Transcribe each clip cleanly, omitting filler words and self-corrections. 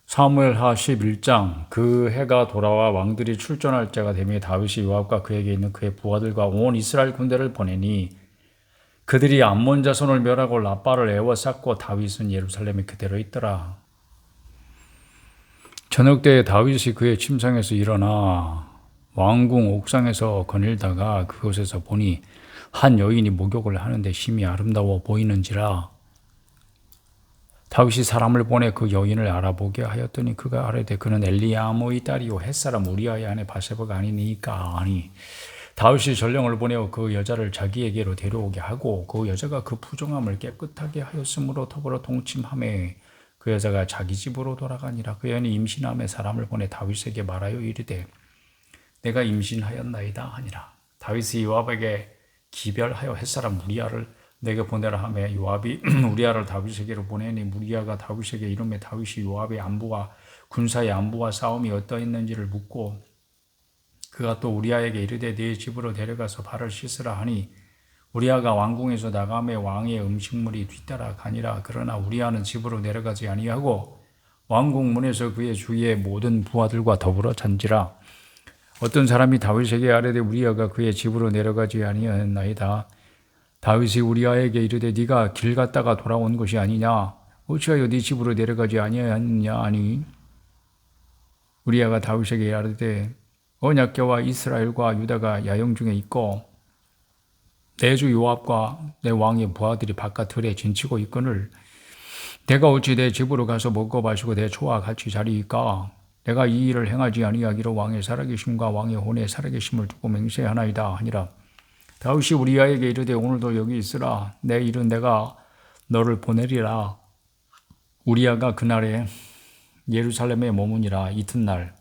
사무엘하 11장. 그 해가 돌아와 왕들이 출전할 때가 되매 다윗이 요압과 그에게 있는 그의 부하들과 온 이스라엘 군대를 보내니 그들이 암몬 자손을 멸하고 라빠를 에워쌌고 다윗은 예루살렘에 그대로 있더라. 저녁 때에 다윗이 그의 침상에서 일어나 왕궁 옥상에서 거닐다가 그곳에서 보니 한 여인이 목욕을 하는데 심히 아름다워 보이는지라. 다윗이 사람을 보내 그 여인을 알아보게 하였더니 그가 아뢰되 그는 엘리야모의 딸이요 햇사람 우리아의 아내 바세바가 아니니까. 아니, 다윗이 전령을 보내어 그 여자를 자기에게로 데려오게 하고 그 여자가 그 부정함을 깨끗하게 하였으므로 더불어 동침하매 그 여자가 자기 집으로 돌아가니라. 그 여인이 임신함에 사람을 보내 다윗에게 말하여 이르되 내가 임신하였나이다 하니라. 다윗이 요압에게 기별하여 햇사람 우리아를 내게 보내라 하매 요압이 우리아를 다윗에게로 보내니 우리아가 다윗에게 이르매 다윗이 요압의 안부와 군사의 안부와 싸움이 어떠했는지를 묻고 그가 또 우리아에게 이르되 네 집으로 데려가서 발을 씻으라 하니 우리아가 왕궁에서 나가매 왕의 음식물이 뒤따라 가니라. 그러나 우리아는 집으로 내려가지 아니하고 왕궁 문에서 그의 주위의 모든 부하들과 더불어 잔지라. 어떤 사람이 다윗에게 아뢰되 우리아가 그의 집으로 내려가지 아니하였나이다. 다윗이 우리아에게 이르되 네가 길 갔다가 돌아온 것이 아니냐? 어찌하여 네 집으로 내려가지 아니하였느냐? 아니, 우리아가 다윗에게 아뢰되 언약궤와 이스라엘과 유다가 야영 중에 있고 내 주 요압과 내 왕의 부하들이 바깥 들에 진치고 있거늘 내가 어찌 내 집으로 가서 먹고 마시고 내 초와 같이 자리이까? 내가 이 일을 행하지 아니하기로 왕의 살아계심과 왕의 혼의 살아계심을 두고 맹세하나이다 하니라. 다윗이 우리아에게 이르되 오늘도 여기 있으라. 내 일은 내가 너를 보내리라. 우리아가 그날에 예루살렘에 머무니라. 이튿날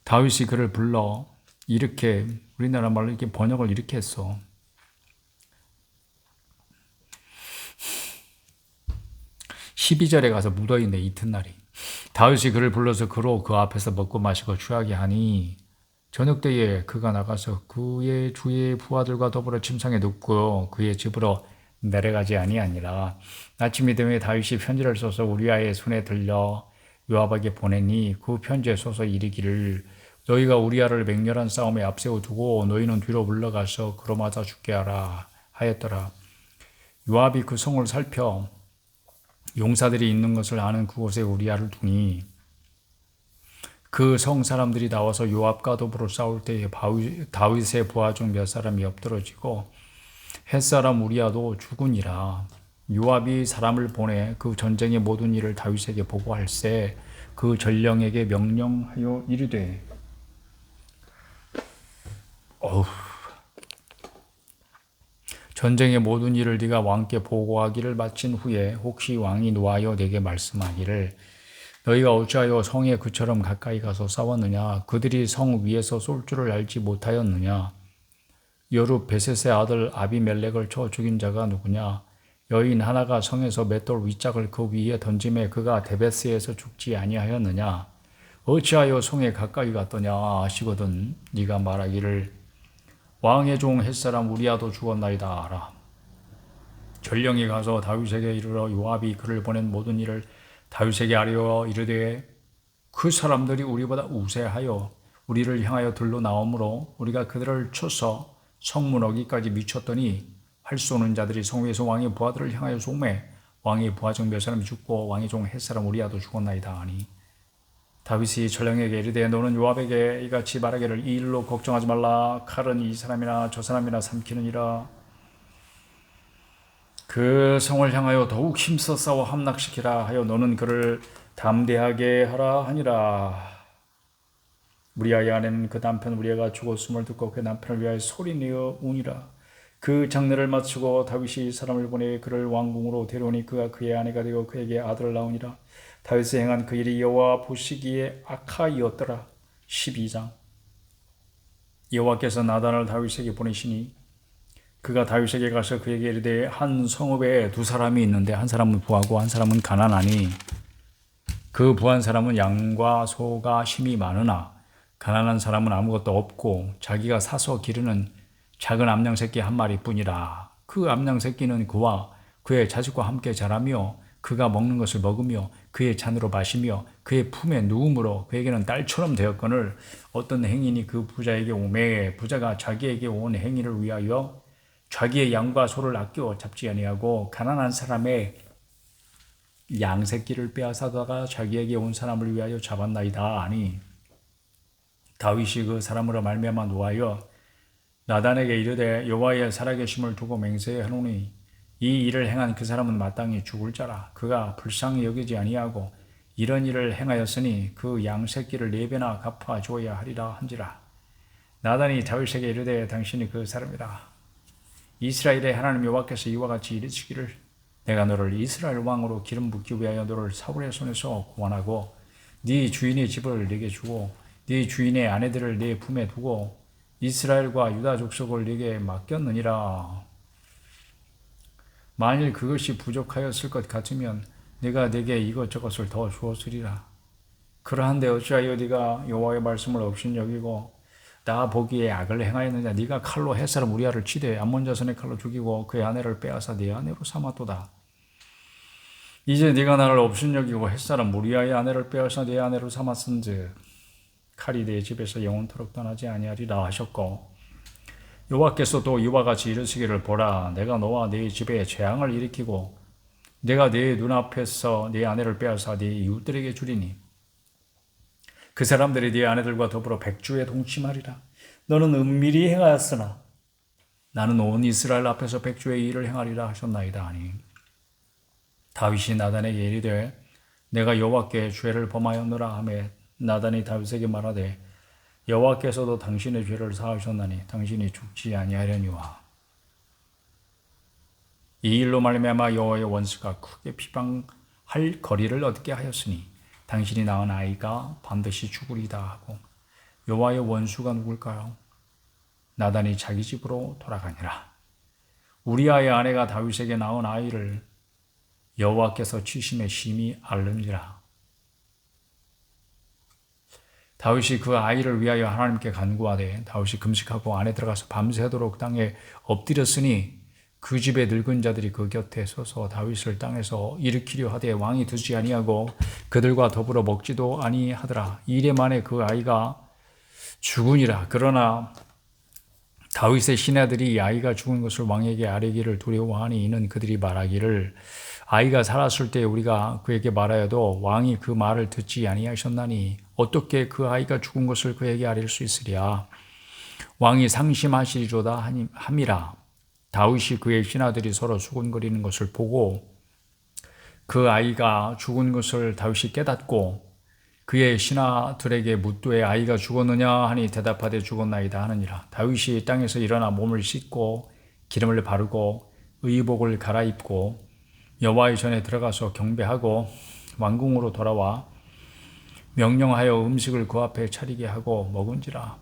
다윗이 그를 불러 이렇게 우리나라 말로 이렇게 번역을 이렇게 했어. 12절에 가서 묻어있네. 이튿날이. 다윗이 그를 불러서 그로 그 앞에서 먹고 마시고 취하게 하니 저녁 때에 그가 나가서 그의 주의 부하들과 더불어 침상에 눕고 그의 집으로 내려가지 아니하니라. 아침이 되매 다윗이 편지를 써서 우리아의 손에 들려 요압에게 보내니 그 편지에 써서 이르기를 너희가 우리아를 맹렬한 싸움에 앞세워 두고 너희는 뒤로 물러가서 그로 맞아 죽게 하라 하였더라. 요압이 그 성을 살펴 용사들이 있는 것을 아는 그곳에 우리아를 두니 그 성 사람들이 나와서 요압과 더불어 싸울 때에 다윗의 부하 중 몇 사람이 엎드러지고 햇사람 우리아도 죽으니라. 요압이 사람을 보내 그 전쟁의 모든 일을 다윗에게 보고할세 그 전령에게 명령하여 이르되 전쟁의 모든 일을 네가 왕께 보고하기를 마친 후에 혹시 왕이 노하여 네게 말씀하기를 너희가 어찌하여 성에 그처럼 가까이 가서 싸웠느냐? 그들이 성 위에서 쏠 줄을 알지 못하였느냐? 여룹 베셋의 아들 아비멜렉을 쳐 죽인 자가 누구냐? 여인 하나가 성에서 맷돌 윗짝을 그 위에 던짐에 그가 데베스에서 죽지 아니하였느냐? 어찌하여 성에 가까이 갔더냐 아시거든 네가 말하기를 왕의 종 햇사람 우리아도 죽었나이다 하라. 전령이 가서 다윗에게 이르러 요압이 그를 보낸 모든 일을 다윗에게 아뢰어 이르되 그 사람들이 우리보다 우세하여 우리를 향하여 들러 나오므로 우리가 그들을 쳐서 성문 어기까지 미쳤더니 활 쏘는 자들이 성 위에서 왕의 부하들을 향하여 쏘매 왕의 부하 중 몇 사람이 죽고 왕의 종 햇사람 우리아도 죽었나이다 하니 다윗이 전령에게 이르되 너는 요압에게 이같이 말하기를 이 일로 걱정하지 말라. 칼은 이 사람이나 저 사람이나 삼키느니라. 그 성을 향하여 더욱 힘써 싸워 함락시키라 하여 너는 그를 담대하게 하라 하니라. 우리아의 아내는 그 남편 우리아가 죽었음을 듣고 그 남편을 위하여 소리내어 우니라. 그 장례를 마치고 다윗이 사람을 보내 그를 왕궁으로 데려오니 그가 그의 아내가 되어 그에게 아들을 낳으니라. 다윗이 행한 그 일이 여호와 보시기에 악하이었더라. 12장. 여호와께서 나단을 다윗에게 보내시니 그가 다윗에게 가서 그에게 이르되 한 성읍에 두 사람이 있는데 한 사람은 부하고 한 사람은 가난하니 그 부한 사람은 양과 소가 힘이 많으나 가난한 사람은 아무것도 없고 자기가 사서 기르는 작은 암양 새끼 한 마리뿐이라. 그 암양 새끼는 그와 그의 자식과 함께 자라며 그가 먹는 것을 먹으며 그의 잔으로 마시며 그의 품에 누움으로 그에게는 딸처럼 되었거늘 어떤 행인이 그 부자에게 오매 부자가 자기에게 온 행인을 위하여 자기의 양과 소를 아껴 잡지 아니하고 가난한 사람의 양새끼를 빼앗아다가 자기에게 온 사람을 위하여 잡았나이다 하니 다윗이 그 사람으로 말미암아 노하여 나단에게 이르되 여호와의 살아계심을 두고 맹세하노니 이 일을 행한 그 사람은 마땅히 죽을 자라. 그가 불쌍히 여기지 아니하고 이런 일을 행하였으니 그 양새끼를 4배나 갚아 주어야 하리라 한지라. 나단이 다윗에게 이르되 당신이 그 사람이라. 이스라엘의 하나님 여호와께서 이와 같이 이르시기를 내가 너를 이스라엘 왕으로 기름 붓기 위하여 너를 사울의 손에서 구원하고 네 주인의 집을 네게 주고 네 주인의 아내들을 네 품에 두고 이스라엘과 유다 족속을 네게 맡겼느니라. 만일 그것이 부족하였을 것 같으면 네가 네게 이것저것을 더 주었으리라. 그러한데 어찌하여 네가 여호와의 말씀을 업신여기고 나 보기에 악을 행하였느냐. 네가 칼로 햇사람 우리아를 치되 암몬 자손의 칼로 죽이고 그의 아내를 빼앗아 네 아내로 삼았도다. 이제 네가 나를 업신여기고 햇사람 우리아의 아내를 빼앗아 네 아내로 삼았은즉 칼이 네 집에서 영원토록 떠나지 아니하리라 하셨고 여호와께서 또 이와 같이 이르시기를 보라 내가 너와 네 집에 재앙을 일으키고 내가 네 눈앞에서 네 아내를 빼앗아 네 이웃들에게 주리니 그 사람들이 네 아내들과 더불어 백주에 동침하리라. 너는 은밀히 행하였으나 나는 온 이스라엘 앞에서 백주의 일을 행하리라 하셨나이다 하니 다윗이 나단에게 이르되 내가 여호와께 죄를 범하였노라 하매 나단이 다윗에게 말하되 여호와께서도 당신의 죄를 사하셨나니 당신이 죽지 아니하려니와 이 일로 말미암아 여호와의 원수가 크게 비방할 거리를 얻게 하였으니 당신이 낳은 아이가 반드시 죽으리다 하고 여호와의 원수가 누굴까요? 나단이 자기 집으로 돌아가니라. 우리아의 아내가 다윗에게 낳은 아이를 여호와께서 치심에 심히 앓느니라. 다윗이 그 아이를 위하여 하나님께 간구하되 다윗이 금식하고 안에 들어가서 밤새도록 땅에 엎드렸으니 그 집의 늙은 자들이 그 곁에 서서 다윗을 땅에서 일으키려 하되 왕이 듣지 아니하고 그들과 더불어 먹지도 아니하더라. 이래 만에 그 아이가 죽으니라. 그러나 다윗의 신하들이 이 아이가 죽은 것을 왕에게 아뢰기를 두려워하니 이는 그들이 말하기를 아이가 살았을 때 우리가 그에게 말하여도 왕이 그 말을 듣지 아니하셨나니 어떻게 그 아이가 죽은 것을 그에게 아뢰 수 있으랴. 왕이 상심하시리로다 함이라. 다윗이 그의 신하들이 서로 수군거리는 것을 보고 그 아이가 죽은 것을 다윗이 깨닫고 그의 신하들에게 묻되 아이가 죽었느냐 하니 대답하되 죽었나이다 하느니라. 다윗이 땅에서 일어나 몸을 씻고 기름을 바르고 의복을 갈아입고 여호와의 전에 들어가서 경배하고 왕궁으로 돌아와 명령하여 음식을 그 앞에 차리게 하고 먹은지라.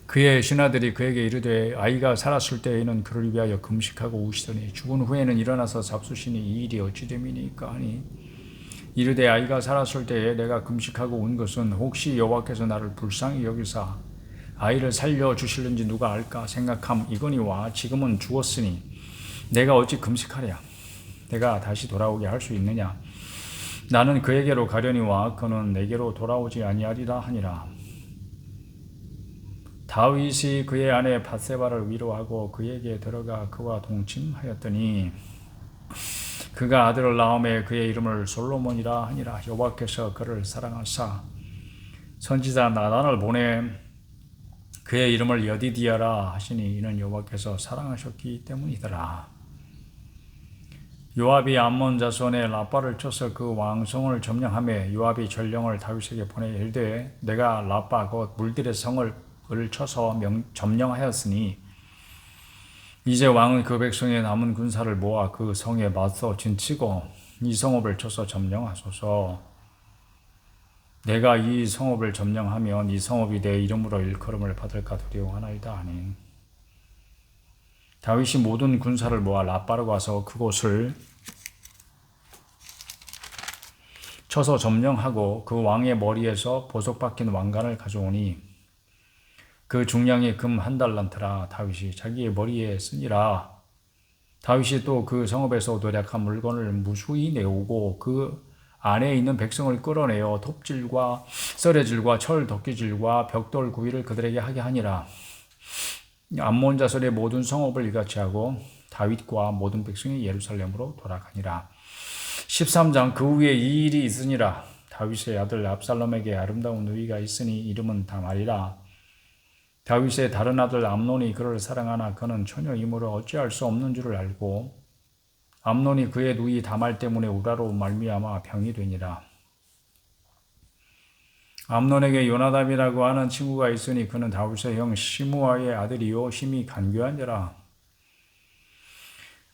그의 신하들이 그에게 이르되 아이가 살았을 때에는 그를 위하여 금식하고 우시더니 죽은 후에는 일어나서 잡수시니 이 일이 어찌 됨이니까 하니 이르되 아이가 살았을 때에 내가 금식하고 운 것은 혹시 여호와께서 나를 불쌍히 여기사 아이를 살려주실는지 누가 알까 생각함 이거니와 지금은 죽었으니 내가 어찌 금식하랴. 내가 다시 돌아오게 할 수 있느냐. 나는 그에게로 가려니와 그는 내게로 돌아오지 아니하리라 하니라. 다윗이 그의 아내 밧세바를 위로하고 그에게 들어가 그와 동침하였더니 그가 아들을 낳음에 그의 이름을 솔로몬이라 하니라. 여호와께서 그를 사랑하사 선지자 나단을 보내 그의 이름을 여디디아라 하시니 이는 여호와께서 사랑하셨기 때문이더라. 요압이 암몬 자손의 라빠를 쳐서 그 왕성을 점령하며 요압이 전령을 다윗에게 보내 이르되 내가 라빠 곧 물들의 성을 쳐서 점령하였으니 이제 왕은 그 백성의 남은 군사를 모아 그 성에 맞서 진치고 이 성읍을 쳐서 점령하소서. 내가 이 성읍을 점령하면 이 성읍이 내 이름으로 일컬음을 받을까 두려워하나이다 하니 다윗이 모든 군사를 모아 라빠로 가서 그곳을 쳐서 점령하고 그 왕의 머리에서 보석 박힌 왕관을 가져오니 그 중량이 금 1달란트라. 다윗이 자기의 머리에 쓰니라. 다윗이 또 그 성읍에서 도략한 물건을 무수히 내오고 그 안에 있는 백성을 끌어내어 톱질과 썰해질과 철 덕기질과 벽돌 구이를 그들에게 하게 하니라. 암몬 자손의 모든 성읍을 이같이 하고 다윗과 모든 백성이 예루살렘으로 돌아가니라. 13장. 그 후에 이 일이 있으니라. 다윗의 아들 압살롬에게 아름다운 누이가 있으니 이름은 다말이라. 다윗의 다른 아들 암논이 그를 사랑하나 그는 처녀이므로 어찌할 수 없는 줄을 알고 암논이 그의 누이 다말 때문에 우라로 말미암아 병이 되니라. 암논에게 요나답이라고 하는 친구가 있으니 그는 다윗의 형 시므아의 아들이요 심히 간교한 자라.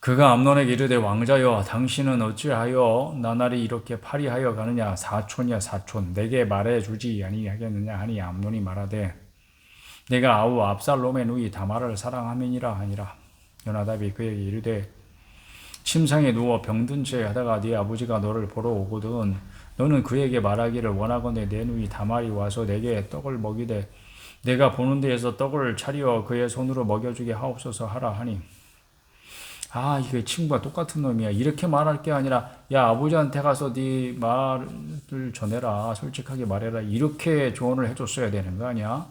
그가 암논에게 이르되 왕자여 당신은 어찌하여 나날이 이렇게 파리하여 가느냐. 사촌이야 사촌 내게 말해주지 아니하겠느냐 하니 암논이 말하되 내가 아우 압살롬의 누이 다말을 사랑함이니라 하니라. 요나답이 그에게 이르되 침상에 누워 병든 채 하다가 네 아버지가 너를 보러 오거든 너는 그에게 말하기를 원하건대 내 누이 다말이 와서 내게 떡을 먹이되 내가 보는 데에서 떡을 차리어 그의 손으로 먹여주게 하옵소서 하라 하니 이게 친구가 똑같은 놈이야. 이렇게 말할 게 아니라 야 아버지한테 가서 네 말을 전해라. 솔직하게 말해라. 이렇게 조언을 해줬어야 되는 거 아니야.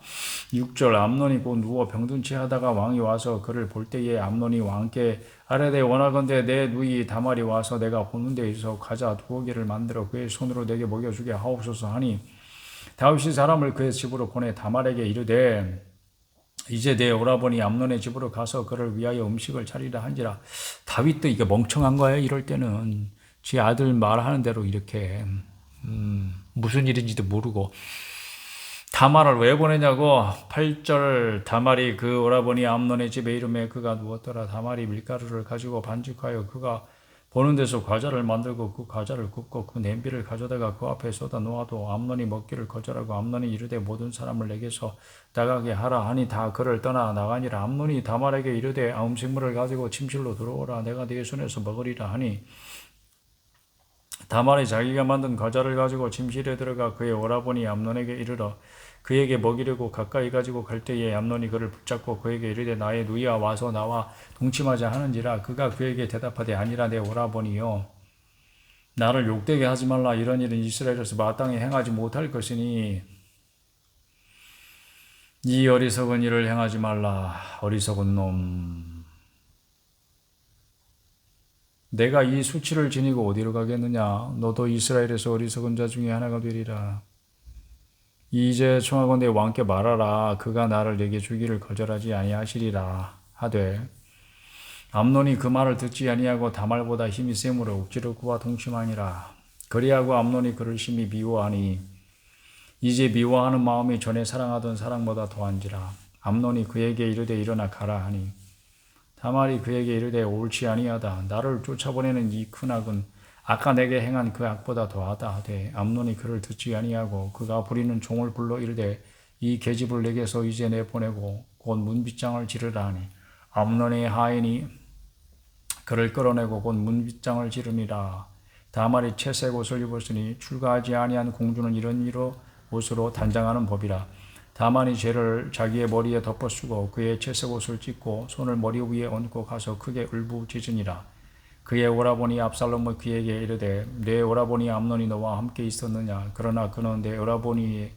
6절. 암논이 곧 누워 병든 채 하다가 왕이 와서 그를 볼 때에 암논이 왕께 아뢰되 원하건대 내 누이 다말이 와서 내가 보는 데에서 과자 2개를 만들어 그의 손으로 내게 먹여주게 하옵소서 하니 다윗이 사람을 그의 집으로 보내 다말에게 이르되 이제 내 오라버니 암논의 집으로 가서 그를 위하여 음식을 차리라 한지라. 다윗도 이게 멍청한 거예요. 이럴 때는 지 아들 말하는 대로 이렇게 무슨 일인지도 모르고 다말을 왜 보내냐고. 8절. 다말이 그 오라버니 암논의 집에 이름에 그가 누웠더라. 다말이 밀가루를 가지고 반죽하여 그가 보는 데서 과자를 만들고 그 과자를 굽고 그 냄비를 가져다가 그 앞에 쏟아 놓아도 암논이 먹기를 거절하고 암논이 이르되 모든 사람을 내게서 나가게 하라 하니 다 그를 떠나 나가니라. 암논이 다말에게 이르되 음식물을 가지고 침실로 들어오라. 내가 네 손에서 먹으리라 하니 다말이 자기가 만든 과자를 가지고 침실에 들어가 그의 오라버니 암논에게 이르러 그에게 먹이려고 가까이 가지고 갈 때에 암논이 그를 붙잡고 그에게 이르되 나의 누이야 와서 나와 동침하자 하는지라. 그가 그에게 대답하되 아니라 내 오라버니여 나를 욕되게 하지 말라. 이런 일은 이스라엘에서 마땅히 행하지 못할 것이니 이 어리석은 일을 행하지 말라. 어리석은 놈 내가 이 수치를 지니고 어디로 가겠느냐. 너도 이스라엘에서 어리석은 자 중에 하나가 되리라. 이제 청하건대 왕께 말하라. 그가 나를 내게 주기를 거절하지 아니하시리라 하되 암논이 그 말을 듣지 아니하고 다말보다 힘이 세므로 억지로 그와 동침하니라. 그리하고 암논이 그를 심히 미워하니 이제 미워하는 마음이 전에 사랑하던 사랑보다 더한지라. 암논이 그에게 이르되 일어나 가라 하니 다말이 그에게 이르되 옳지 아니하다. 나를 쫓아보내는 이 큰 악은 아까 내게 행한 그 악보다 더하다 하되 암논이 그를 듣지 아니하고 그가 부리는 종을 불러 이르되 이 계집을 내게서 이제 내보내고 곧 문빗장을 지르라 하니 암논의 하인이 그를 끌어내고 곧 문빗장을 지르니라. 다말이 채색 옷을 입었으니 출가하지 아니한 공주는 이런 옷으로 단장하는 법이라. 다만이 죄를 자기의 머리에 덮어쓰고 그의 채색 옷을 찢고 손을 머리 위에 얹고 가서 크게 울부짖으니라. 그의 오라버니 압살롬은 그에게 이르되 내 오라버니 암논이 너와 함께 있었느냐. 그러나 그는 내 오라버니이니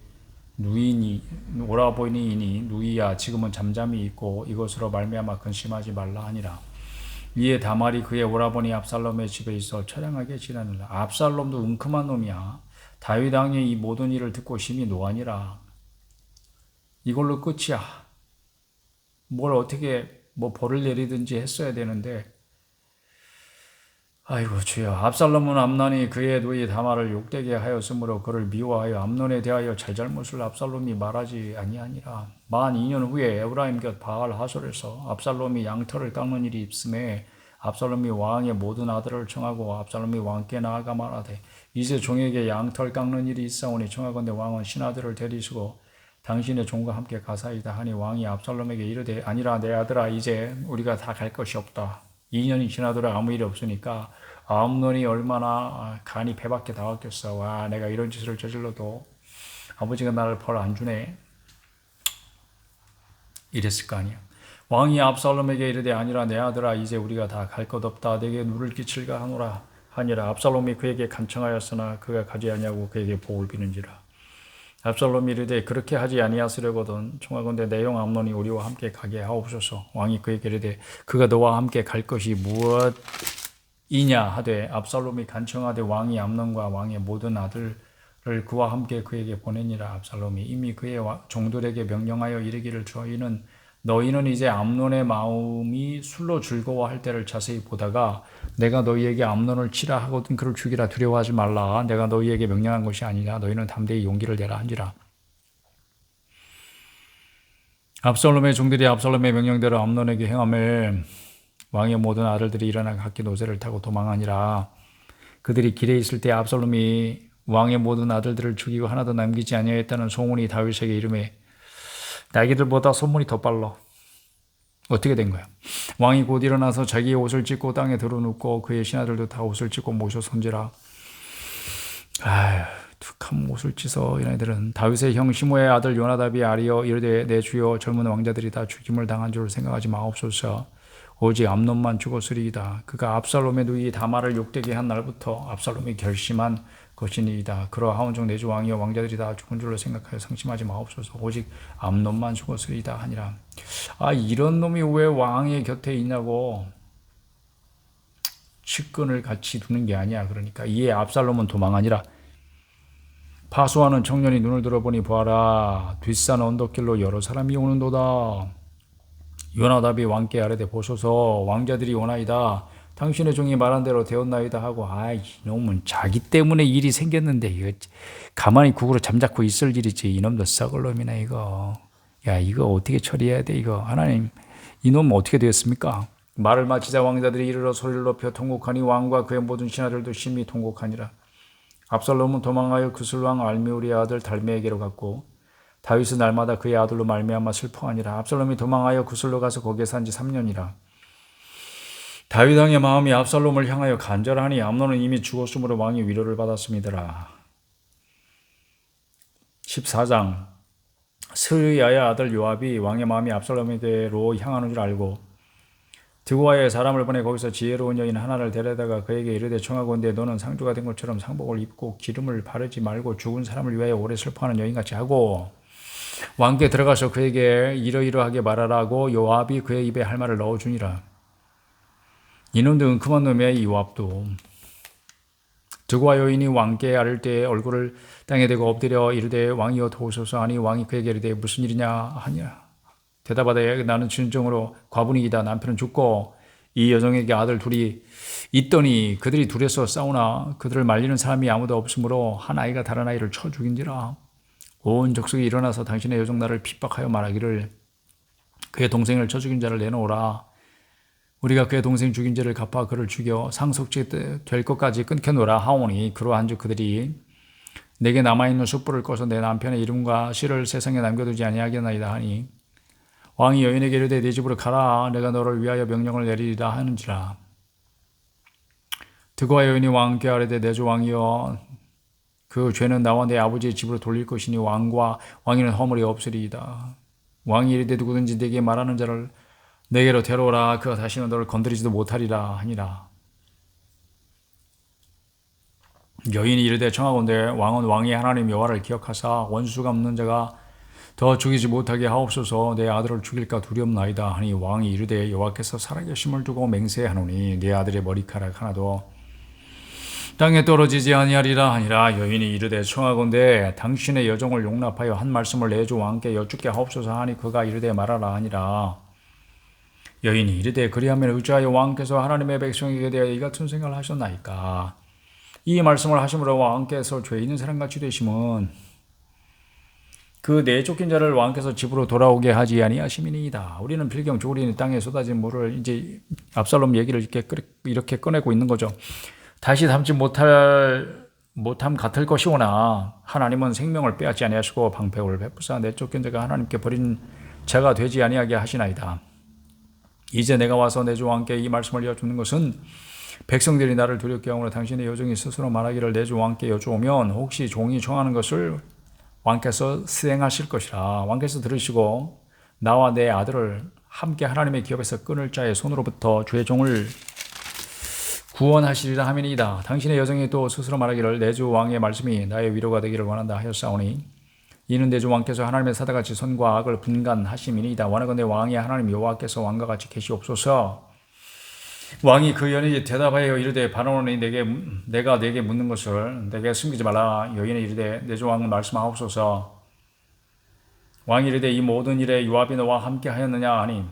누이야. 지금은 잠잠히 있고 이것으로 말미암아 근심하지 말라 하니라. 이에 다말이 그의 오라버니 압살롬의 집에 있어 처량하게 지내느라. 압살롬도 은큼한 놈이야. 다윗 왕의 이 모든 일을 듣고 심히 노하니라. 이걸로 끝이야. 뭘 어떻게 벌을 내리든지 했어야 되는데 아이고 주여. 압살롬은 암논이 그의 누이 다말을 욕되게 하였으므로 그를 미워하여 암논에 대하여 잘잘못을 압살롬이 말하지 아니하니라. 만 2년 후에 에브라임 곁 바알 하솔에서 압살롬이 양털을 깎는 일이 있음에 압살롬이 왕의 모든 아들을 청하고 압살롬이 왕께 나아가 말하되 이제 종에게 양털 깎는 일이 있사오니 청하건대 왕은 신하들을 데리시고 당신의 종과 함께 가사이다 하니 왕이 압살롬에게 이르되 아니라 내 아들아 이제 우리가 다 갈 것이 없다. 2년이 지나도록 아무 일이 없으니까 암논이 얼마나 간이 배밖에 나왔겠어. 와 내가 이런 짓을 저질러도 아버지가 나를 벌 안 주네 이랬을 거 아니야. 왕이 압살롬에게 이르되 아니라 내 아들아 이제 우리가 다 갈 것 없다 내게 누를 끼칠까 하노라 하니라. 압살롬이 그에게 간청하였으나 그가 가지 아니하고 그에게 복을 비는지라. 압살롬이 이르되 그렇게 하지 아니하시려거든 청하건대 내 형 암논이 우리와 함께 가게 하옵소서. 왕이 그에게 이르되 그가 너와 함께 갈 것이 무엇이냐 하되 압살롬이 간청하되 왕이 암논과 왕의 모든 아들을 그와 함께 그에게 보내니라. 압살롬이 이미 그의 종들에게 명령하여 이르기를 너희는 이제 암논의 마음이 술로 즐거워할 때를 자세히 보다가 내가 너희에게 암논을 치라 하거든 그를 죽이라. 두려워하지 말라. 내가 너희에게 명령한 것이 아니라 너희는 담대히 용기를 내라 한지라. 압살롬의 종들이 압살롬의 명령대로 암논에게 행함을 왕의 모든 아들들이 일어나 각기 노새를 타고 도망하니라. 그들이 길에 있을 때 압살롬이 왕의 모든 아들들을 죽이고 하나도 남기지 아니하였다는 소문이 다윗에게 이르매 나귀들보다 소문이 더 빨라. 어떻게 된 거야? 왕이 곧 일어나서 자기의 옷을 찢고 땅에 드러눕고 그의 신하들도 다 옷을 찢고 모셔 손지라. 아휴, 툭하면 옷을 찢어. 얘네들은 다윗의 형 시므의 아들 요나답이 아리어 이르되 내 주여 젊은 왕자들이 다 죽임을 당한 줄 생각하지 마옵소서. 오직 암논만 죽었으리이다. 그가 압살롬의 누이 다말을 욕되게 한 날부터 압살롬이 결심한 것이니이다. 그러하온즉 내 주 왕이여 왕자들이 다 죽은 줄로 생각하여 상심하지 마옵소서. 오직 암논만 죽었으리이다 하니라. 아, 이런 놈이 왜 왕의 곁에 있냐고. 측근을 같이 두는 게 아니야. 그러니까 이에 압살롬은 도망하니라. 파수하는 청년이 눈을 들어보니 보아라 뒷산 언덕길로 여러 사람이 오는도다. 요나답이 왕께 아뢰되 보소서 왕자들이 오나이다. 당신의 종이 말한 대로 되었나이다 하고. 아이 이놈은 자기 때문에 일이 생겼는데 이거 가만히 국으로 잠자코 있을 일이지. 이놈도 썩을 놈이네 이거. 야 이거 어떻게 처리해야 돼 이거. 하나님 이놈 어떻게 되었습니까? 말을 마치자 왕자들이 이르러 소리를 높여 통곡하니 왕과 그의 모든 신하들도 심히 통곡하니라. 압살롬은 도망하여 그술왕 알미울의 아들 달메에게로 갔고 다윗은 날마다 그의 아들로 말미암아 슬퍼하니라. 압살롬이 도망하여 구슬로 가서 거기에 산지 3년이라. 다윗 왕의 마음이 압살롬을 향하여 간절하니 암논은 이미 죽었으므로 왕이 위로를 받았음이더라. 14장 스르야의 아들 요압이 왕의 마음이 압살롬에게로 향하는 줄 알고 드고아의 사람을 보내 거기서 지혜로운 여인 하나를 데려다가 그에게 이르되 청하건대 너는 상주가 된 것처럼 상복을 입고 기름을 바르지 말고 죽은 사람을 위하여 오래 슬퍼하는 여인같이 하고 왕께 들어가서 그에게 이러이러하게 말하라고 요압이 그의 입에 할 말을 넣어주니라. 이놈도 은큼한 놈이야. 이 요압도. 드고아 여인이 왕께 아를 때 얼굴을 땅에 대고 엎드려 이르되 왕이여 도우소서 하니 왕이 그에게 이르되 무슨 일이냐 하냐. 대답하되 나는 진정으로 과분이이다. 남편은 죽고 이 여종에게 아들 둘이 있더니 그들이 둘에서 싸우나 그들을 말리는 사람이 아무도 없으므로 한 아이가 다른 아이를 쳐 죽인지라. 온 족속이 일어나서 당신의 여종 나를 핍박하여 말하기를 그의 동생을 쳐 죽인 자를 내놓으라. 우리가 그의 동생 죽인 죄를 갚아 그를 죽여 상속지 될 것까지 끊겨놓으라 하오니 그러한즉 그들이 내게 남아있는 숯불을 꺼서 내 남편의 이름과 시를 세상에 남겨두지 아니하겠나이다 하니 왕이 여인에게 이르되 네 집으로 가라. 내가 너를 위하여 명령을 내리리라 하는지라. 드고아 여인이 왕께 아뢰되 내 주 왕이여 그 죄는 나와 내 아버지의 집으로 돌릴 것이니 왕과 왕위는 허물이 없으리이다. 왕이 이르되 누구든지 네게 말하는 자를 내게로 데려오라. 그가 다시는 너를 건드리지도 못하리라 하니라. 여인이 이르되 청하건대 왕은 왕의 하나님 여호와를 기억하사 원수가 없는 자가 더 죽이지 못하게 하옵소서. 내 아들을 죽일까 두렵나이다 하니 왕이 이르되 여호와께서 살아계심을 두고 맹세하노니 내 아들의 머리카락 하나도 땅에 떨어지지 아니하리라 하니라. 여인이 이르되 청하건대 당신의 여종을 용납하여 한 말씀을 내 주 왕께 여쭙게 하옵소서 하니 그가 이르되 말하라 하니라. 여인이 이르되 그리하면 어찌하여 왕께서 하나님의 백성에게 대하여 이 같은 생각을 하셨나이까. 이 말씀을 하심으로 왕께서 죄 있는 사람같이 되심은 그 내쫓긴 자를 왕께서 집으로 돌아오게 하지 아니하심이니이다. 우리는 필경 조리는 땅에 쏟아진 물을 이제 압살롬 얘기를 이렇게 꺼내고 있는 거죠. 다시 담지 못함 같을 것이오나 하나님은 생명을 빼앗지 아니하시고 방패를 베푸사 내쫓긴 자가 하나님께 버린 자가 되지 아니하게 하시나이다. 이제 내가 와서 내 주 왕께 이 말씀을 여쭙는 것은 백성들이 나를 두렵게 하므로 당신의 여종이 스스로 말하기를 내 주 왕께 여쭈오면 혹시 종이 청하는 것을 왕께서 수행하실 것이라. 왕께서 들으시고 나와 내 아들을 함께 하나님의 기업에서 끊을 자의 손으로부터 주의 종을 구원하시리라 하미니이다. 당신의 여정이 또 스스로 말하기를 내 주 왕의 말씀이 나의 위로가 되기를 원한다 하였사오니 이는 내 주 왕께서 하나님의 사다같이 선과 악을 분간하심이니이다. 원하건대 왕의 하나님 여호와께서 왕과 같이 계시옵소서. 왕이 그 여인에게 대답하여 이르되 바라오니 내가 내게 묻는 것을 내게 숨기지 말라. 여인이 이르되 내 주 왕은 말씀하옵소서. 왕이 이르되 이 모든 일에 요압이 너와 함께 하였느냐 하니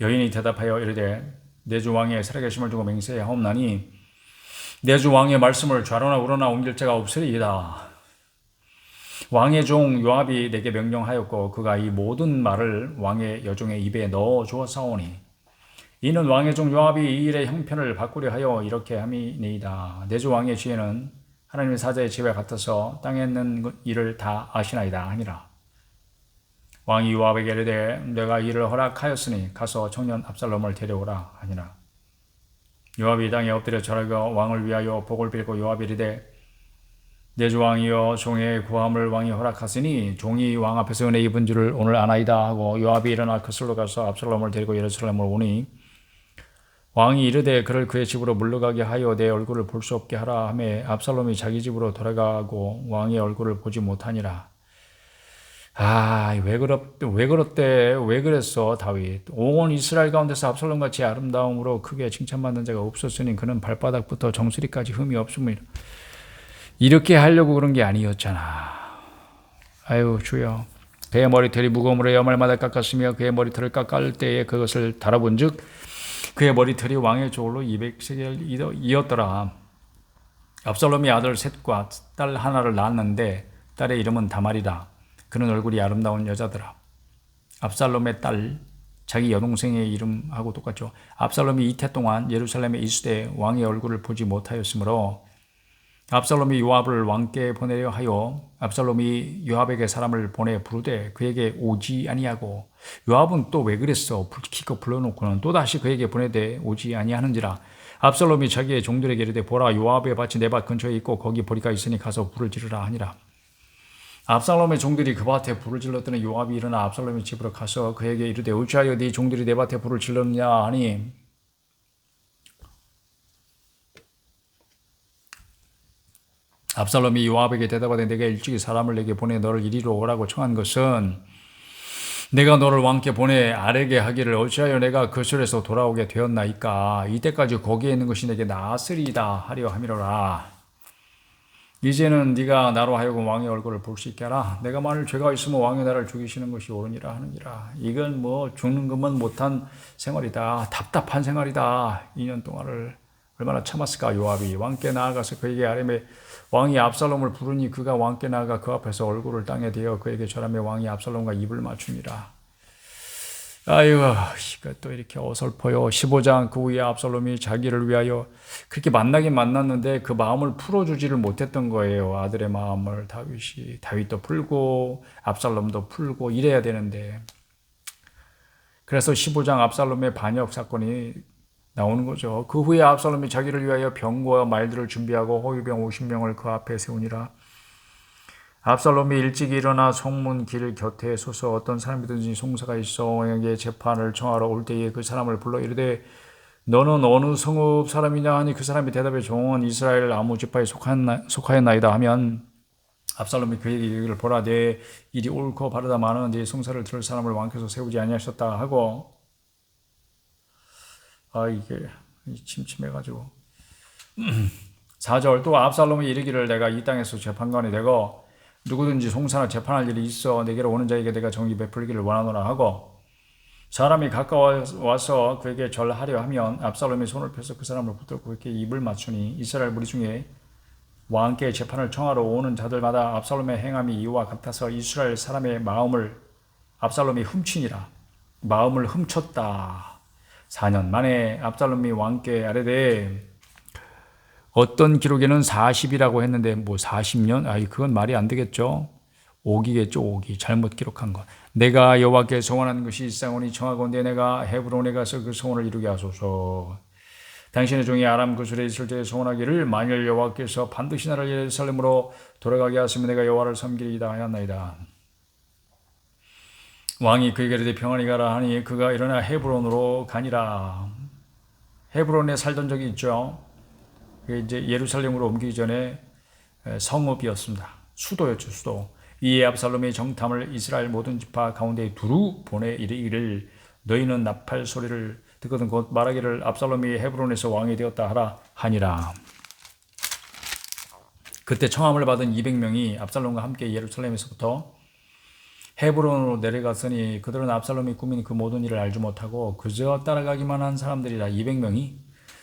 여인이 대답하여 이르되 내 주 왕의 살아계심을 두고 맹세하옵나니 내 주 왕의 말씀을 좌로나 우로나 옮길 자가 없으리이다. 왕의 종 요압이 내게 명령하였고 그가 이 모든 말을 왕의 여종의 입에 넣어 주었사오니 이는 왕의 종 요압이 이 일의 형편을 바꾸려 하여 이렇게 함이니이다. 내 주 왕의 지혜는 하나님의 사자의 지혜와 같아서 땅에 있는 일을 다 아시나이다 하니라. 왕이 요압에게 이르되 내가 이를 허락하였으니 가서 청년 압살롬을 데려오라 하니라. 요압이 땅에 엎드려 절하고 왕을 위하여 복을 빌고 요압이 이르되 내 주 왕이여 종의 구함을 왕이 허락하시니 종이 왕 앞에서 은혜 입은 줄을 오늘 아나이다 하고 요압이 일어나 그슬로 가서 압살롬을 데리고 예루살렘으로 오니 왕이 이르되 그를 그의 집으로 물러가게 하여 내 얼굴을 볼 수 없게 하라 하매 압살롬이 자기 집으로 돌아가고 왕의 얼굴을 보지 못하니라. 왜 그랬어 다윗. 온 이스라엘 가운데서 압살롬같이 아름다움으로 크게 칭찬받는 자가 없었으니 그는 발바닥부터 정수리까지 흠이 없음이라. 이렇게 하려고 그런 게 아니었잖아. 아유 주여. 그의 머리털이 무거움으로 여말마다 깎았으며 그의 머리털을 깎을 때에 그것을 달아본 즉 그의 머리털이 왕의 저울로 200세겔이었더라. 압살롬이 아들 셋과 딸 하나를 낳았는데 딸의 이름은 다말이라. 그는 얼굴이 아름다운 여자더라. 압살롬의 딸 자기 여동생의 이름하고 똑같죠. 압살롬이 이태 동안 예루살렘에 있으되 왕의 얼굴을 보지 못하였으므로 압살롬이 요압을 왕께 보내려 하여 압살롬이 요압에게 사람을 보내 부르되 그에게 오지 아니하고 요압은 또 왜 그랬어? 기껏 불러놓고는 또다시 그에게 보내되 오지 아니하는지라. 압살롬이 자기의 종들에게 이르되 보라 요압의 밭이 내 밭 근처에 있고 거기 보리가 있으니 가서 불을 지르라 하니라. 압살롬의 종들이 그 밭에 불을 질렀더니 요압이 일어나 압살롬의 집으로 가서 그에게 이르되 어찌하여 네 종들이 내 밭에 불을 질렀느냐 하니 압살롬이 요압에게 대답하되 내가 일찍이 사람을 내게 보내 너를 이리로 오라고 청한 것은 내가 너를 왕께 보내 아뢰게 하기를 어찌하여 내가 그술에서 돌아오게 되었나이까. 이때까지 거기에 있는 것이 내게 나으리이다 하려 함이로라. 이제는 네가 나로 하여금 왕의 얼굴을 볼 수 있게 하라. 내가 만일 죄가 있으면 왕이 나를 죽이시는 것이 옳으니라 하느니라. 이건 죽는 것만 못한 생활이다. 답답한 생활이다. 2년 동안을 얼마나 참았을까. 요압이 왕께 나아가서 그에게 아뢰매 왕이 압살롬을 부르니 그가 왕께 나아가 그 앞에서 얼굴을 땅에 대어 그에게 절하며 왕이 압살롬과 입을 맞추니라. 아이고 또 이렇게 어설퍼요. 15장 그 후에 압살롬이 자기를 위하여 그렇게 만나긴 만났는데 그 마음을 풀어주지를 못했던 거예요. 아들의 마음을 다윗도 풀고 압살롬도 풀고 이래야 되는데 그래서 15장 압살롬의 반역 사건이 나오는 거죠. 그 후에 압살롬이 자기를 위하여 병과 말들을 준비하고 호위병 50명을 그 앞에 세우니라. 압살롬이 일찍 일어나 성문 길 곁에 서서 어떤 사람이든지 송사가 있어 왕에게 재판을 청하러 올 때에 그 사람을 불러 이르되 너는 어느 성읍 사람이냐 하니 그 사람이 대답해 종은 이스라엘 아무 지파에 속하였나이다 하면 압살롬이 그에게 이르기를 보라 내 일이 옳고 바르다 마는 네 송사를 들을 사람을 왕께서 세우지 아니하셨다 하고 이게 침침해가지고 4절 또 압살롬이 이르기를 내가 이 땅에서 재판관이 되고 누구든지 송사나 재판할 일이 있어 내게로 오는 자에게 내가 정의 베풀기를 원하노라 하고 사람이 가까워 와서 그에게 절하려 하면 압살롬이 손을 펴서 그 사람을 붙들고 그렇게 입을 맞추니 이스라엘 무리 중에 왕께 재판을 청하러 오는 자들마다 압살롬의 행함이 이와 같아서 이스라엘 사람의 마음을 압살롬이 훔치니라. 마음을 훔쳤다. 4년 만에 압살롬이 왕께 아뢰되 어떤 기록에는 40이라고 했는데 40년? 그건 말이 안 되겠죠. 5기겠죠. 5기. 잘못 기록한 것. 내가 여호와께 소원한 것이 있사오니 청하건대 내가 헤브론에 가서 그 소원을 이루게 하소서. 당신의 종이 아람 그술에 있을 때 소원하기를 만일 여호와께서 반드시 나를 예루살렘으로 돌아가게 하시면 내가 여호와를 섬기리이다 하였나이다. 왕이 그에게 이르되 평안히 가라 하니 그가 일어나 헤브론으로 가니라. 헤브론에 살던 적이 있죠. 그게 이제 예루살렘으로 옮기기 전에 성읍이었습니다. 수도였죠, 수도. 이에 압살롬의 정탐을 이스라엘 모든 지파 가운데 두루 보내 이르기를 너희는 나팔 소리를 듣거든 곧 말하기를 압살롬이 헤브론에서 왕이 되었다 하라 하니라. 그때 청함을 받은 200명이 압살롬과 함께 예루살렘에서부터 헤브론으로 내려갔으니 그들은 압살롬이 꾸민 그 모든 일을 알지 못하고 그저 따라가기만 한 사람들이라. 200명이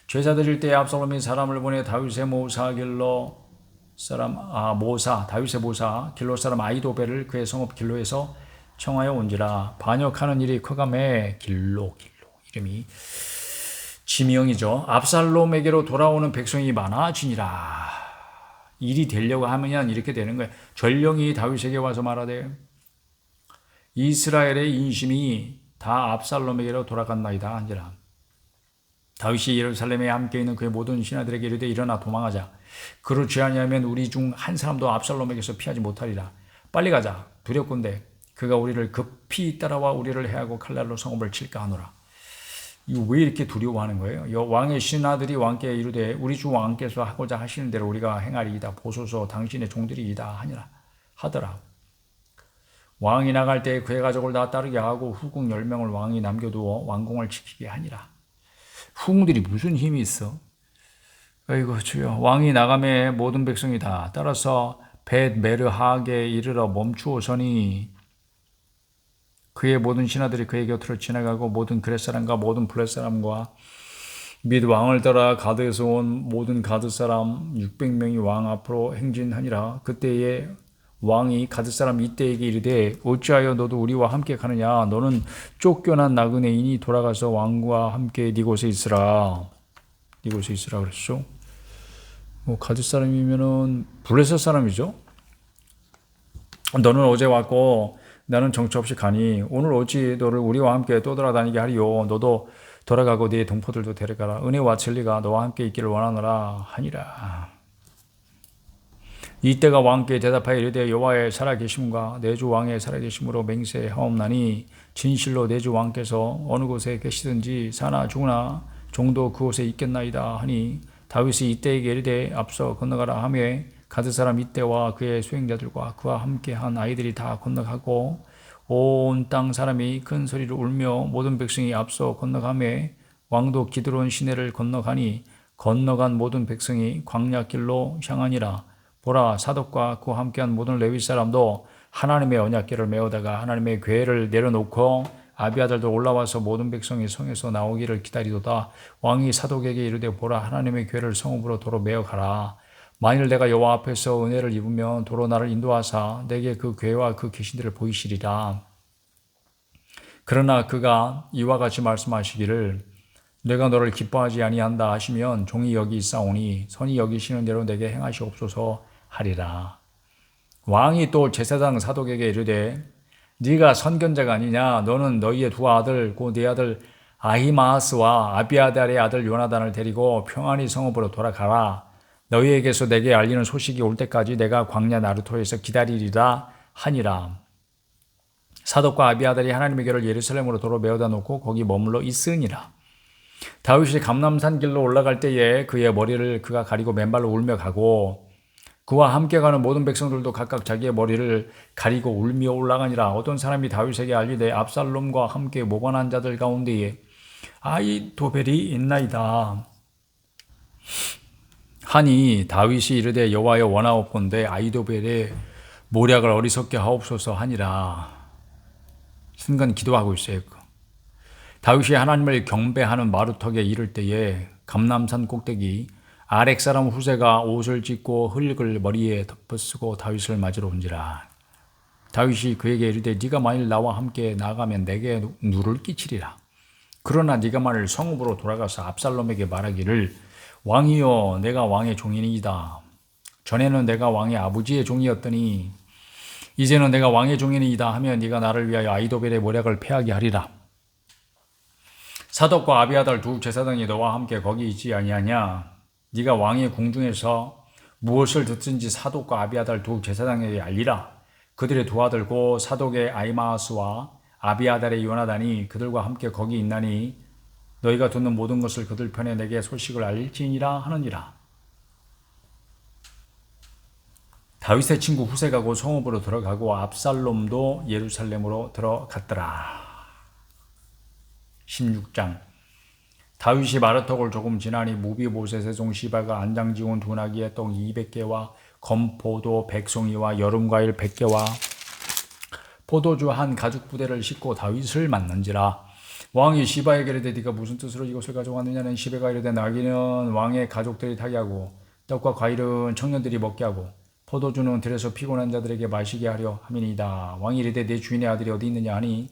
제사 드릴 때에 압살롬이 사람을 보내 다윗의 모사 길로 사람 다윗의 모사 길로 사람 아히도벨을 그의 성읍 길로에서 청하여 온지라. 반역하는 일이 커가매 길로 이름이 지명이죠. 압살롬에게로 돌아오는 백성이 많아지니라. 일이 되려고 하면 이렇게 되는 거예요. 전령이 다윗에게 와서 말하되 이스라엘의 인심이 다 압살롬에게로 돌아갔나이다 한지라. 다윗이 예루살렘에 함께 있는 그의 모든 신하들에게 이르되 일어나 도망하자. 그렇지 아니하면 우리 중 한 사람도 압살롬에게서 피하지 못하리라. 빨리 가자. 두렵건대 그가 우리를 급히 따라와 우리를 해하고 칼날로 성읍을 칠까 하노라. 이거 왜 이렇게 두려워하는 거예요? 왕의 신하들이 왕께 이르되 우리 주 왕께서 하고자 하시는 대로 우리가 행하리이다. 보소서 당신의 종들이이다 하더라. 왕이 나갈 때 그의 가족을 다 따르게 하고 후궁 10명을 왕이 남겨두어 왕궁을 지키게 하니라. 후궁들이 무슨 힘이 있어? 아이고 주여. 왕이 나가매 모든 백성이 다 따라서 벳메르하게 이르러 멈추어서니 그의 모든 신하들이 그의 곁으로 지나가고 모든 그렛 사람과 모든 블렛 사람과 및 왕을 따라 가드에서 온 모든 가드 사람 600명이 왕 앞으로 행진하니라. 그때에 왕이 가드 사람 이때에게 이르되 어찌하여 너도 우리와 함께 가느냐? 너는 쫓겨난 나그네인이 돌아가서 왕과 함께 네 곳에 있으라. 네 곳에 있으라 그랬죠. 가드 사람이면은 블레셋 사람이죠. 너는 어제 왔고 나는 정처 없이 가니 오늘 어찌 너를 우리와 함께 떠돌아다니게 하리요. 너도 돌아가고 네 동포들도 데려가라. 은혜와 진리가 너와 함께 있기를 원하노라 하니라. 이때가 왕께 대답하여 이르되 여호와의 살아계심과 내 주 왕의 살아계심으로 맹세하옵나니 진실로 내 주 왕께서 어느 곳에 계시든지 사나 죽으나 종도 그곳에 있겠나이다 하니 다윗이 이때에게 이르되 앞서 건너가라 하며 가드 사람 이때와 그의 수행자들과 그와 함께한 아이들이 다 건너가고 온 땅 사람이 큰 소리로 울며 모든 백성이 앞서 건너가며 왕도 기드론 시내를 건너가니 건너간 모든 백성이 광야길로 향하니라. 보라 사독과 그와 함께한 모든 레위 사람도 하나님의 언약궤를 메어다가 하나님의 궤를 내려놓고 아비아들도 올라와서 모든 백성이 성에서 나오기를 기다리도다. 왕이 사독에게 이르되 보라 하나님의 궤를 성읍으로 도로 메어가라. 만일 내가 여호와 앞에서 은혜를 입으면 도로 나를 인도하사 내게 그 궤와 그 계신들을 보이시리라. 그러나 그가 이와 같이 말씀하시기를 내가 너를 기뻐하지 아니한다 하시면 종이 여기 있사오니 선이 여기시는 대로 내게 행하시옵소서 하리라. 왕이 또 제사장 사독에게 이르되 네가 선견자가 아니냐? 너는 너희의 두 아들 곧 네 아들 아히마아스와 아비아달의 아들 요나단을 데리고 평안히 성읍으로 돌아가라. 너희에게서 내게 알리는 소식이 올 때까지 내가 광야 나루토에서 기다리리라 하니라. 사독과 아비아달이 하나님의 궤를 예루살렘으로 도로 메어다 놓고 거기 머물러 있으니라. 다윗이 감람산 길로 올라갈 때에 그의 머리를 그가 가리고 맨발로 울며 가고 그와 함께 가는 모든 백성들도 각각 자기의 머리를 가리고 울며 올라가니라. 어떤 사람이 다윗에게 알리되 압살롬과 함께 모반한 자들 가운데에 아히도벨이 있나이다 하니 다윗이 이르되 여호와여 원하옵건대 아히도벨의 모략을 어리석게 하옵소서 하니라. 순간 기도하고 있어요. 다윗이 하나님을 경배하는 마루턱에 이를 때에 감람산 꼭대기 아렉 사람 후세가 옷을 찢고 흙을 머리에 덮어쓰고 다윗을 맞으러 온지라. 다윗이 그에게 이르되 네가 만일 나와 함께 나가면 내게 누를 끼치리라. 그러나 네가 만일 성읍으로 돌아가서 압살롬에게 말하기를 왕이여 내가 왕의 종이니이다. 전에는 내가 왕의 아버지의 종이었더니 이제는 내가 왕의 종이니이다 하면 네가 나를 위하여 아히도벨의 모략을 패하게 하리라. 사독과 아비아달 두 제사장이 너와 함께 거기 있지 아니하냐? 네가 왕의 궁중에서 무엇을 듣든지 사독과 아비아달 두 제사장에게 알리라. 그들의 두 아들 고 사독의 아히마아스와 아비아달의 요나단이 그들과 함께 거기 있나니 너희가 듣는 모든 것을 그들 편에 내게 소식을 알릴지니라 하느니라. 다윗의 친구 후세가 곧 성읍으로 들어가고 압살롬도 예루살렘으로 들어갔더라. 16장. 다윗이 마르톡을 조금 지나니 무비보셋의 종 시바가 안장 지운 두나기에 떡 200개와 건포도 100송이와 여름과일 100개와 포도주 한 가죽 부대를 싣고 다윗을 만난지라. 왕이 시바에게 이르되 네가 무슨 뜻으로 이것을 가져왔느냐는 시바가 이르되 나귀는 왕의 가족들이 타게 하고 떡과 과일은 청년들이 먹게 하고 포도주는 들에서 피곤한 자들에게 마시게 하려 함이니이다. 왕이 이르되 내 주인의 아들이 어디 있느냐 하니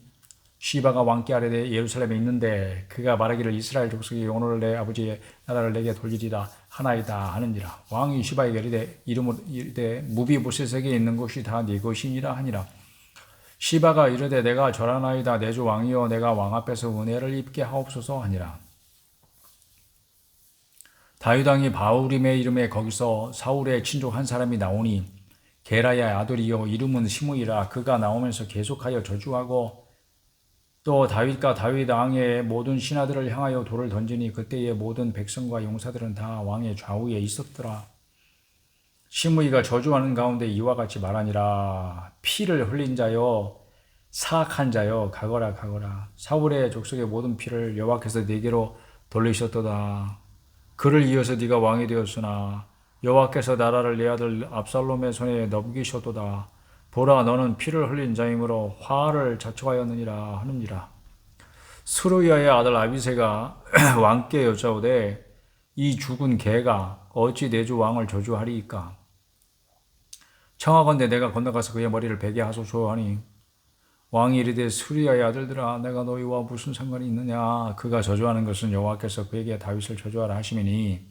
시바가 왕께 아뢰되 예루살렘에 있는데 그가 말하기를 이스라엘 족속이 오늘 내 아버지의 나라를 내게 돌리리라 하나이다 하느니라. 왕이 시바에게 이르되 무비보셋에게 있는 것이 다 네 것이니라 하니라. 시바가 이르되 내가 절하나이다. 내 주 왕이여 내가 왕 앞에서 은혜를 입게 하옵소서 하니라. 다윗 왕이 바울임의 이름에 거기서 사울의 친족 한 사람이 나오니 게라의 아들이요 이름은 시므이라. 그가 나오면서 계속하여 저주하고 또 다윗과 다윗 왕의 모든 신하들을 향하여 돌을 던지니 그때의 모든 백성과 용사들은 다 왕의 좌우에 있었더라. 시므이가 저주하는 가운데 이와 같이 말하니라. 피를 흘린 자여 사악한 자여 가거라 가거라. 사울의 족속의 모든 피를 여호와께서 네게로 돌리셨도다. 그를 이어서 네가 왕이 되었으나 여호와께서 나라를 내 아들 압살롬의 손에 넘기셨도다. 보라 너는 피를 흘린 자이므로 화를 자초하였느니라 하느니라. 스루야의 아들 아비새가 왕께 여짜오되 이 죽은 개가 어찌 내 주 왕을 저주하리이까. 청하건대 내가 건너가서 그의 머리를 베게 하소서 하니 왕이 이르되 스루야의 아들들아 내가 너희와 무슨 상관이 있느냐. 그가 저주하는 것은 여호와께서 그에게 다윗을 저주하라 하시미니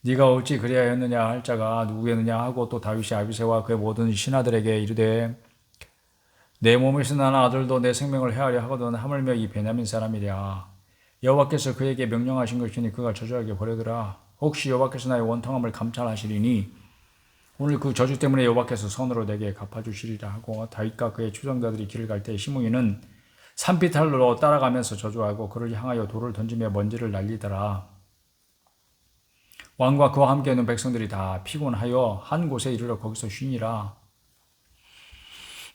네가 어찌 그리하였느냐 할 자가 누구였느냐 하고 또 다윗이 아비새와 그의 모든 신하들에게 이르되 내 몸에서 난 아들도 내 생명을 해하려 하거든 하물며 이 베냐민 사람이랴. 여호와께서 그에게 명령하신 것이니 그가 저주하게 버려두라. 혹시 여호와께서 나의 원통함을 감찰하시리니 오늘 그 저주 때문에 여호와께서 선으로 내게 갚아주시리라 하고 다윗과 그의 추종자들이 길을 갈 때 시므이는 산비탈로 따라가면서 저주하고 그를 향하여 돌을 던지며 먼지를 날리더라. 왕과 그와 함께 있는 백성들이 다 피곤하여 한 곳에 이르러 거기서 쉬니라.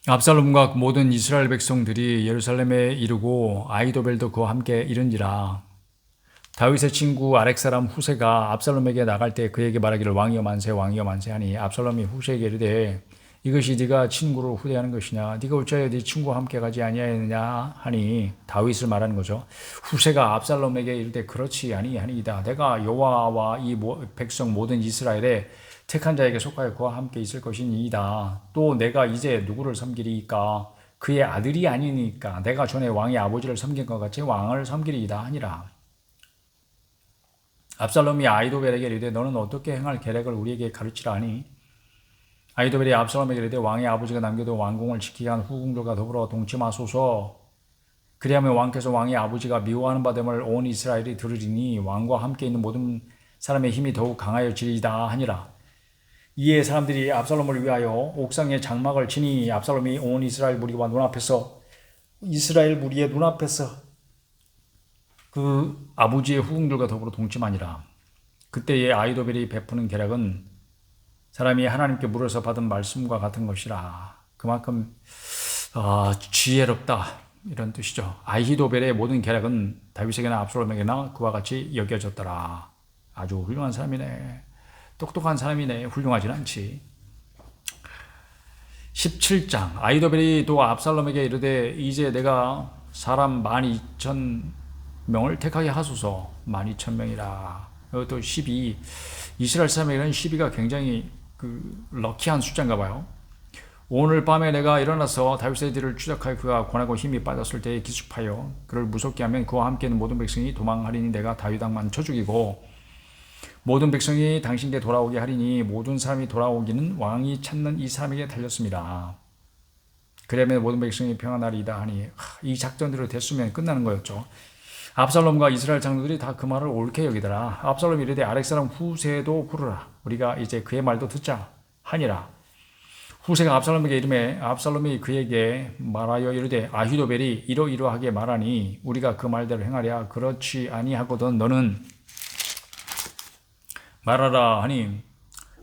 압살롬과 모든 이스라엘 백성들이 예루살렘에 이르고 아히도벨도 그와 함께 이른지라. 다윗의 친구 아렉 사람 후세가 압살롬에게 나갈 때 그에게 말하기를 왕이여 만세 왕이여 만세 하니 압살롬이 후세에게 이르되 이것이 네가 친구를 후대하는 것이냐. 네가 어찌하여 네 친구와 함께 가지 아니하였느냐 하니 다윗을 말하는 거죠. 후세가 압살롬에게 이르되 그렇지 아니하니이다. 내가 여호와와 이 백성 모든 이스라엘에 택한 자에게 속하여 그와 함께 있을 것이니이다. 또 내가 이제 누구를 섬기리이까. 그의 아들이 아니니까 내가 전에 왕의 아버지를 섬긴 것 같이 왕을 섬기리이다 하니라. 압살롬이 아히도벨에게 이르되 너는 어떻게 행할 계략을 우리에게 가르치라 하니 아히도벨이 압살롬에게 이르되 왕의 아버지가 남겨둔 왕궁을 지키게 한 후궁들과 더불어 동침하소서. 그리하면 왕께서 왕의 아버지가 미워하는 바 됨을 온 이스라엘이 들으리니 왕과 함께 있는 모든 사람의 힘이 더욱 강하여지리이다 하니라. 이에 사람들이 압살롬을 위하여 옥상에 장막을 치니 압살롬이 온 이스라엘 무리의 눈앞에서 그 아버지의 후궁들과 더불어 동침하니라. 그때의 아히도벨이 베푸는 계략은 사람이 하나님께 물어서 받은 말씀과 같은 것이라. 그만큼 지혜롭다 이런 뜻이죠. 아히도벨의 모든 계략은 다윗에게나 압살롬에게나 그와 같이 여겨졌더라. 아주 훌륭한 사람이네. 똑똑한 사람이네. 훌륭하진 않지. 17장. 아히도벨이 또 압살롬에게 이르되 이제 내가 사람 12,000명을 택하게 하소서. 12,000명이라. 또 12. 이스라엘 사람에게는 12가 굉장히 럭키한 숫자인가 봐요. 오늘 밤에 내가 일어나서 다윗의 뒤를 추적하여 그가 권하고 힘이 빠졌을 때에 기습하여 그를 무섭게 하면 그와 함께 있는 모든 백성이 도망하리니 내가 다윗 왕만 쳐 죽이고 모든 백성이 당신께 돌아오게 하리니 모든 사람이 돌아오기는 왕이 찾는 이 사람에게 달렸습니다. 그러면 모든 백성이 평안하리이다 하니 이 작전대로 됐으면 끝나는 거였죠. 압살롬과 이스라엘 장로들이 다 그 말을 옳게 여기더라. 압살롬이 이르되 아렉 사람 후세도 부르라. 우리가 이제 그의 말도 듣자 하니라. 후세가 압살롬에게 이르매 압살롬이 그에게 말하여 이르되 아히도벨이 이러이러하게 말하니 우리가 그 말대로 행하랴. 그렇지 아니하거든 너는 말하라 하니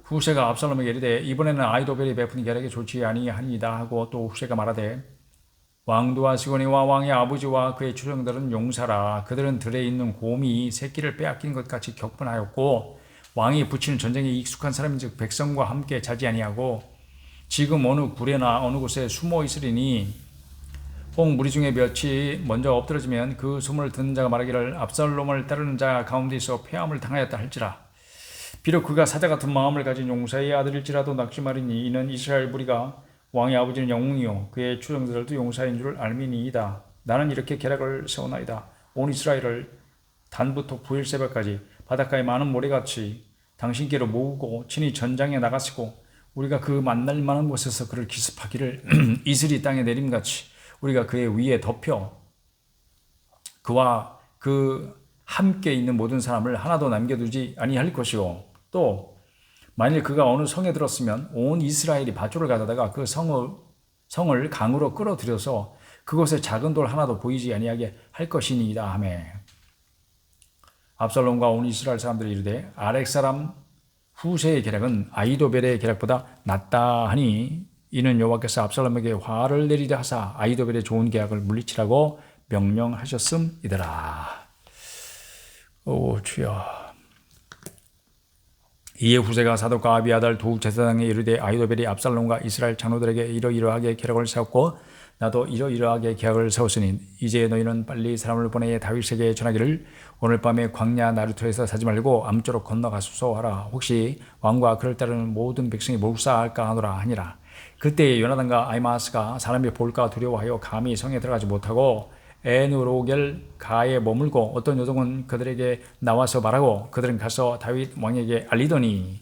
후세가 압살롬에게 이르되 이번에는 아히도벨이 베푼 계략이 좋지 아니하니이다 하고 또 후세가 말하되 왕도와 시고니와 왕의 아버지와 그의 추정들은 용사라. 그들은 들에 있는 곰이 새끼를 빼앗긴 것 같이 격분하였고 왕이 붙이는 전쟁에 익숙한 사람인즉 백성과 함께 자지 아니하고 지금 어느 굴에나 어느 곳에 숨어 있으리니 혹 무리 중에 몇이 먼저 엎드러지면 그 소문을 듣는 자가 말하기를 압살롬을 따르는 자 가운데서 패함을 당하였다 할지라. 비록 그가 사자 같은 마음을 가진 용사의 아들일지라도 낙심하리니 이는 이스라엘 무리가 왕의 아버지는 영웅이요 그의 추정들도 용사인 줄 알미니이다. 나는 이렇게 계략을 세우나이다. 온 이스라엘을 단부터 부일 새벽까지 바닷가에 많은 모래같이 당신께로 모으고 친히 전장에 나가시고 우리가 그 만날 만한 곳에서 그를 기습하기를 이슬이 땅에 내림같이 우리가 그의 위에 덮여 그와 그 함께 있는 모든 사람을 하나도 남겨두지 아니할 것이요. 또 만일 그가 어느 성에 들었으면 온 이스라엘이 밧줄을 가져다가 그 성을 강으로 끌어들여서 그곳에 작은 돌 하나도 보이지 아니하게 할 것이니이다 하매 압살롬과 온 이스라엘 사람들이 이르되 아렉 사람 후세의 계략은 아히도벨의 계략보다 낫다 하니 이는 여호와께서 압살롬에게 화를 내리려 하사 아히도벨의 좋은 계략을 물리치라고 명령하셨음이더라. 오 주여. 이에 후세가 사독과 아비아달 두 제사장에 이르되 아히도벨이 압살롬과 이스라엘 장로들에게 이러이러하게 계략을 세웠고 나도 이러이러하게 계략을 세웠으니 이제 너희는 빨리 사람을 보내 다윗에게 전하기를 오늘 밤에 광야 나루토에서 사지 말고 암초로 건너가소서 하라. 혹시 왕과 그를 따르는 모든 백성이 몰사할까 하노라 하니라. 그때 요나단과 아히마아스가 사람이 볼까 두려워하여 감히 성에 들어가지 못하고 에누로겔 가에 머물고 어떤 여종은 그들에게 나와서 말하고 그들은 가서 다윗 왕에게 알리더니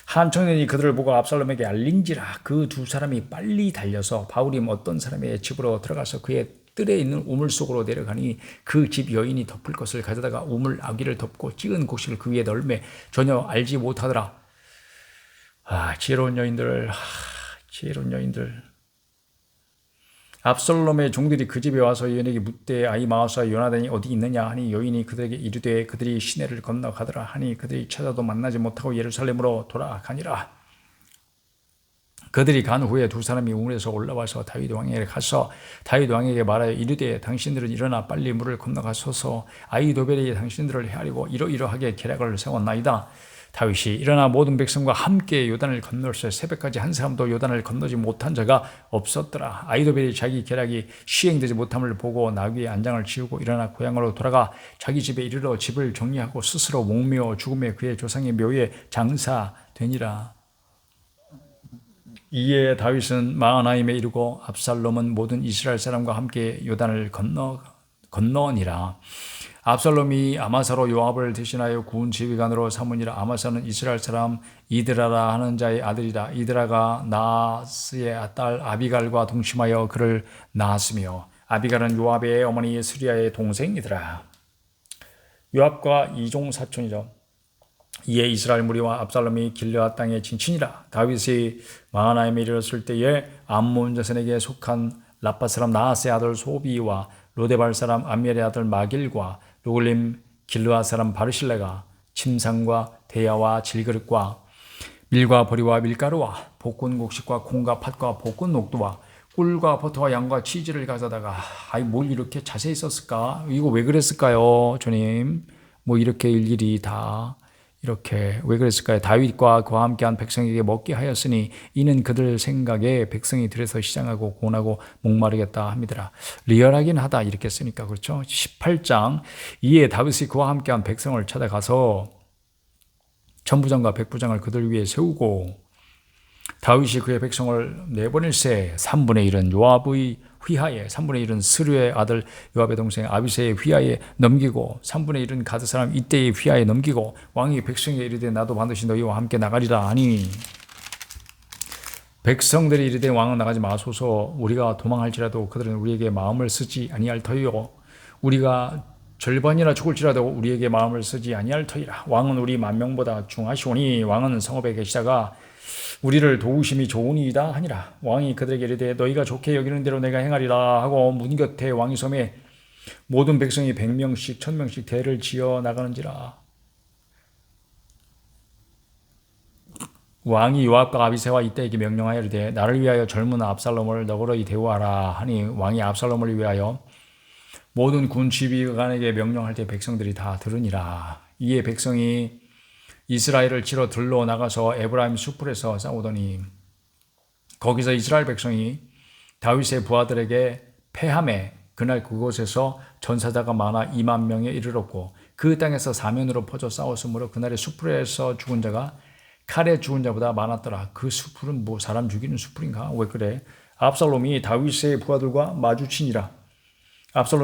한 청년이 그들을 보고 압살롬에게 알린지라. 그 두 사람이 빨리 달려서 바울임 어떤 사람의 집으로 들어가서 그의 뜰에 있는 우물 속으로 내려가니 그 집 여인이 덮을 것을 가져다가 우물 아귀를 덮고 찌은 곡식을 그 위에 널매 전혀 알지 못하더라. 지혜로운 여인들, 지혜로운 여인들. 압살롬의 종들이 그 집에 와서 여인에게 묻되 아히마아스와 요나단이 어디 있느냐 하니 여인이 그들에게 이르되 그들이 시내를 건너가더라 하니 그들이 찾아도 만나지 못하고 예루살렘으로 돌아가니라. 그들이 간 후에 두 사람이 우물에서 올라와서 다윗 왕에게 가서 다윗 왕에게 말하여 이르되 당신들은 일어나 빨리 물을 건너가소서 아히도벨이 당신들을 헤아리고 이러이러하게 계략을 세웠나이다. 다윗이 일어나 모든 백성과 함께 요단을 건널세 새벽까지 한 사람도 요단을 건너지 못한 자가 없었더라. 아히도벨이 자기 계략이 시행되지 못함을 보고 나귀의 안장을 지우고 일어나 고향으로 돌아가 자기 집에 이르러 집을 정리하고 스스로 목매어 죽음에 그의 조상의 묘에 장사되니라. 이에 다윗은 마하나임에 이르고 압살롬은 모든 이스라엘 사람과 함께 요단을 건너니라. 압살롬이 아마사로 요압을 대신하여 군 지휘관으로 삼으니라. 아마사는 이스라엘 사람 이드라라 하는 자의 아들이라. 이드라가 나스의 딸 아비갈과 동침하여 그를 낳았으며 아비갈은 요압의 어머니 스리아의 동생이더라. 요압과 이종 사촌이라. 이에 이스라엘 무리와 압살롬이 길르앗 땅에 진친이라. 다윗이 마하나임에 이르렀을 때에 암몬 자손에게 속한 라빠 사람 나하스의 아들 소비와 로데발 사람 암멜의 아들 마길과 로글림 길르앗 사람 바르실레가 침상과 대야와 질그릇과 밀과 보리와 밀가루와 볶은 곡식과 콩과 팥과 볶은 녹두와 꿀과 버터와 양과 치즈를 가져다가 뭘 이렇게 자세히 썼을까? 이거 왜 그랬을까요? 주님 뭐 이렇게 일일이 다 이렇게 왜 그랬을까요? 다윗과 그와 함께한 백성에게 먹게 하였으니 이는 그들 생각에 백성이 들에서 시장하고 고나고 목마르겠다 합니다. 리얼하긴 하다 이렇게 쓰니까 그렇죠. 18장 이에 다윗이 그와 함께한 백성을 찾아가서 천부장과 백부장을 그들 위에 세우고 다윗이 그의 백성을 내보낼세 3분의 1은 요압의 휘하에 3분의 1은 스루의 아들 요압의 동생 아비새의 휘하에 넘기고 3분의 1은 가드 사람 이때의 휘하에 넘기고 왕이 백성에게 이르되 나도 반드시 너희와 함께 나가리라 하니 백성들이 이르되 왕은 나가지 마소서 우리가 도망할지라도 그들은 우리에게 마음을 쓰지 아니할 터이요 우리가 절반이나 죽을지라도 우리에게 마음을 쓰지 아니할 터이라. 왕은 우리 만명보다 중하시오니 왕은 성읍에 계시다가 우리를 도우심이 좋으니이다 하니라. 왕이 그들에게 이르되 너희가 좋게 여기는 대로 내가 행하리라 하고 문 곁에 왕이 서매 모든 백성이 100명씩 1000명씩 대를 지어 나가는지라. 왕이 요압과 아비새와 이때에게 명령하여 이르되 나를 위하여 젊은 압살롬을 너그러이 대우하라 하니 왕이 압살롬을 위하여 모든 군 지휘관에게 명령할 때 백성들이 다 들으니라. 이에 백성이 이스라엘을 치러 들러 나가서 에브라임 수풀에서 싸우더니 거기서 이스라엘 백성이 다윗의 부하들에게 패하매 그날 그곳에서 전사자가 많아 2만 명에 이르렀고 그 땅에서 사면으로 퍼져 싸웠으므로 그날의 수풀에서 죽은 자가 칼에 죽은 자보다 많았더라. 그 수풀은 뭐 사람 죽이는 수풀인가? 왜 그래? 압살롬이 다윗의 부하들과 마주치니라. 압살롬